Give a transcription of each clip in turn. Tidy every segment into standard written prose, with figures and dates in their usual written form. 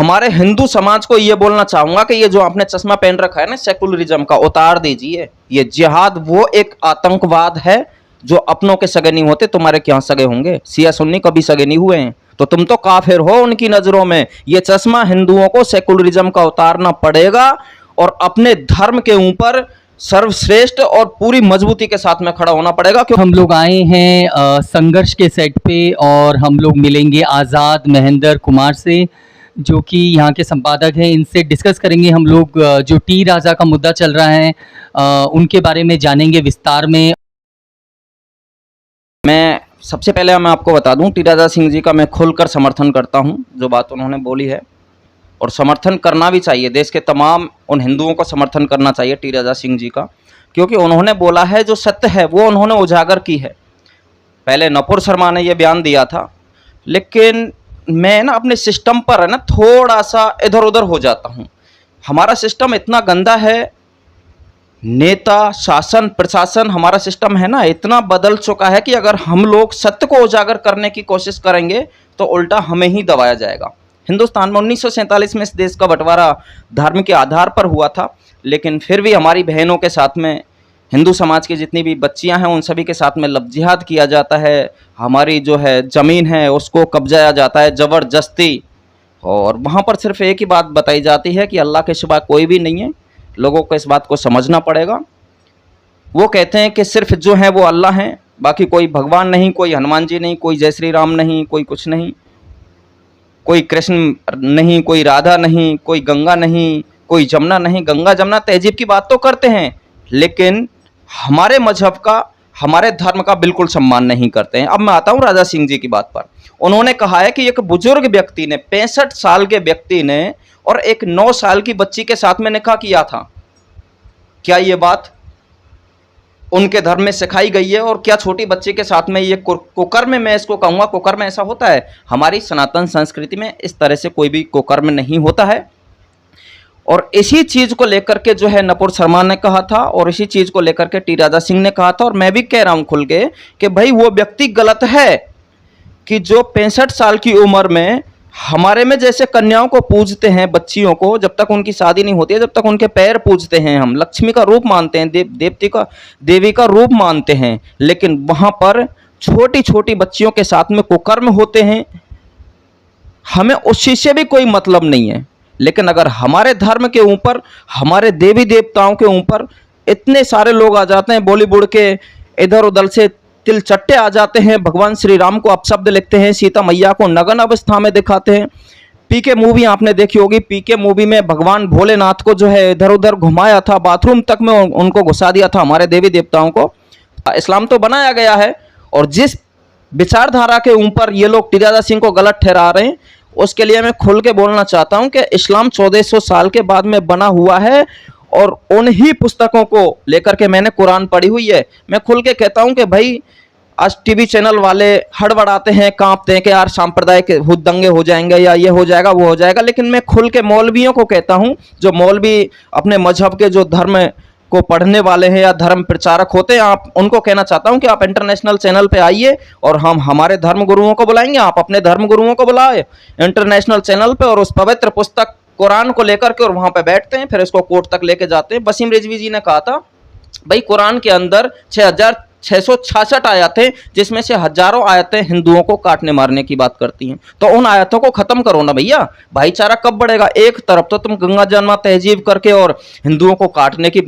हमारे हिंदू समाज को ये बोलना चाहूंगा कि ये जो आपने चश्मा पहन रखा है ना सेकुलरिज्म का, उतार दीजिए। ये जिहाद वो एक आतंकवाद है जो अपनों के सगे नहीं होते, तुम्हारे क्या सगे होंगे? सिया सुन्नी कभी सगे नहीं हुए हैं, तो तुम तो काफिर हो उनकी नजरों में। ये चश्मा हिंदुओं को सेकुलरिज्म का उतारना पड़ेगा और अपने धर्म के ऊपर सर्वश्रेष्ठ और पूरी मजबूती के साथ में खड़ा होना पड़ेगा। क्यों हम लोग आए हैं संघर्ष के सेट पे और हम लोग मिलेंगे आज़ाद महेंद्र कुमार से, जो कि यहाँ के संपादक हैं। इनसे डिस्कस करेंगे हम लोग जो टी राजा का मुद्दा चल रहा है उनके बारे में जानेंगे विस्तार में। मैं सबसे पहले मैं आपको बता दूं, टी राजा सिंह जी का मैं खुलकर समर्थन करता हूं जो बात उन्होंने बोली है, और समर्थन करना भी चाहिए। देश के तमाम उन हिंदुओं को समर्थन करना चाहिए टी राजा सिंह जी का, क्योंकि उन्होंने बोला है जो सत्य है वो उन्होंने उजागर की है। पहले नपुर शर्मा ने ये बयान दिया था, लेकिन मैं ना अपने सिस्टम पर है ना थोड़ा सा इधर उधर हो जाता हूँ। हमारा सिस्टम इतना गंदा है, नेता शासन प्रशासन हमारा सिस्टम है ना इतना बदल चुका है कि अगर हम लोग सत्य को उजागर करने की कोशिश करेंगे तो उल्टा हमें ही दबाया जाएगा। हिंदुस्तान में 1947 में इस देश का बंटवारा धर्म के आधार पर हुआ था, लेकिन फिर भी हमारी बहनों के साथ में हिंदू समाज की जितनी भी बच्चियां हैं उन सभी के साथ में लव जिहाद किया जाता है। हमारी जो है ज़मीन है उसको कब्जाया जाता है ज़बरदस्ती, और वहाँ पर सिर्फ एक ही बात बताई जाती है कि अल्लाह के सिवा कोई भी नहीं है। लोगों को इस बात को समझना पड़ेगा। वो कहते हैं कि सिर्फ जो है वो अल्लाह हैं, बाकी कोई भगवान नहीं, कोई हनुमान जी नहीं, कोई जय श्री राम नहीं, कोई कुछ नहीं, कोई कृष्ण नहीं, कोई राधा नहीं, कोई गंगा नहीं, कोई जमुना नहीं। गंगा जमुना तहजीब की बात तो करते हैं, लेकिन हमारे मजहब का हमारे धर्म का बिल्कुल सम्मान नहीं करते हैं। अब मैं आता हूँ राजा सिंह जी की बात पर। उन्होंने कहा है कि एक बुजुर्ग व्यक्ति ने 65 साल के व्यक्ति ने और एक 9 साल की बच्ची के साथ में निकाह किया था। क्या ये बात उनके धर्म में सिखाई गई है? और क्या छोटी बच्ची के साथ में ये कुकर्म, मैं इसको कहूँगा कुकर्म ऐसा होता है? हमारी सनातन संस्कृति में इस तरह से कोई भी कुकर्म नहीं होता है। और इसी चीज़ को लेकर के जो है नपुर शर्मा ने कहा था, और इसी चीज़ को लेकर के टी राजा सिंह ने कहा था, और मैं भी कह रहा हूँ खुल के कि भाई वो व्यक्ति गलत है कि जो 65 साल की उम्र में हमारे में जैसे कन्याओं को पूजते हैं, बच्चियों को जब तक उनकी शादी नहीं होती है जब तक उनके पैर पूजते हैं, हम लक्ष्मी का रूप मानते हैं, देवी का रूप मानते हैं, लेकिन वहाँ पर छोटी छोटी बच्चियों के साथ में कुकर्म होते हैं। हमें उस चीज़ से भी कोई मतलब नहीं है, लेकिन अगर हमारे धर्म के ऊपर, हमारे देवी देवताओं के ऊपर इतने सारे लोग आ जाते हैं, बॉलीवुड के इधर उधर से तिलचट्टे आ जाते हैं, भगवान श्री राम को अपशब्द लिखते हैं, सीता मैया को नग्न अवस्था में दिखाते हैं। पीके मूवी आपने देखी होगी, पीके मूवी में भगवान भोलेनाथ को जो है इधर उधर घुमाया था, बाथरूम तक में उनको घुसा दिया था हमारे देवी देवताओं को। इस्लाम तो बनाया गया है, और जिस विचारधारा के ऊपर ये लोग टी राजा सिंह को गलत ठहरा रहे हैं उसके लिए मैं खुल के बोलना चाहता हूं कि इस्लाम 1400 साल के बाद में बना हुआ है, और उन्हीं पुस्तकों को लेकर के मैंने कुरान पढ़ी हुई है। मैं खुल के कहता हूं कि भाई आज टीवी चैनल वाले हड़बड़ाते हैं, कांपते हैं कि यार सांप्रदायिक दंगे हो जाएंगे या ये हो जाएगा वो हो जाएगा, लेकिन मैं खुल के मौलवियों को कहता हूं, जो मौलवी अपने मजहब के जो धर्म को पढ़ने वाले हैं या धर्म प्रचारक होते हैं, आप उनको कहना चाहता हूं कि आप इंटरनेशनल चैनल पे आइए और हम हमारे धर्म गुरुओं को बुलाएंगे, आप अपने धर्म गुरुओं को बुलाए इंटरनेशनल चैनल पे, और उस पवित्र पुस्तक कुरान को लेकर के और वहां पे बैठते हैं, फिर इसको कोर्ट तक लेके जाते हैं। वसीम रिजवी जी ने कहा था भाई कुरान के अंदर 6666 आयतें, जिसमें से हजारों आयतें हिंदुओं को काटने मारने की बात करती हैं, तो उन आयतों को खत्म करो ना भैया। भाईचारा कब बढ़ेगा? एक तरफ तो तुम गंगा जमुना तहजीब करके और हिंदुओं को काटने की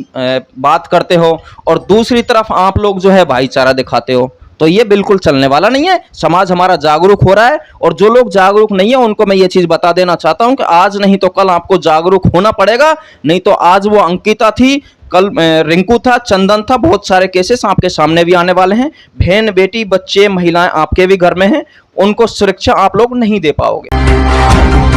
बात करते हो, और दूसरी तरफ आप लोग जो है भाईचारा दिखाते हो, तो ये बिल्कुल चलने वाला नहीं है। समाज हमारा जागरूक हो रहा है, और जो लोग जागरूक नहीं है उनको मैं ये चीज बता देना चाहता हूं कि आज नहीं तो कल आपको जागरूक होना पड़ेगा। नहीं तो आज वो अंकिता थी, कल रिंकू था, चंदन था, बहुत सारे केसेस आपके सामने भी आने वाले हैं। बहन बेटी बच्चे महिलाएं आपके भी घर में हैं, उनको सुरक्षा आप लोग नहीं दे पाओगे।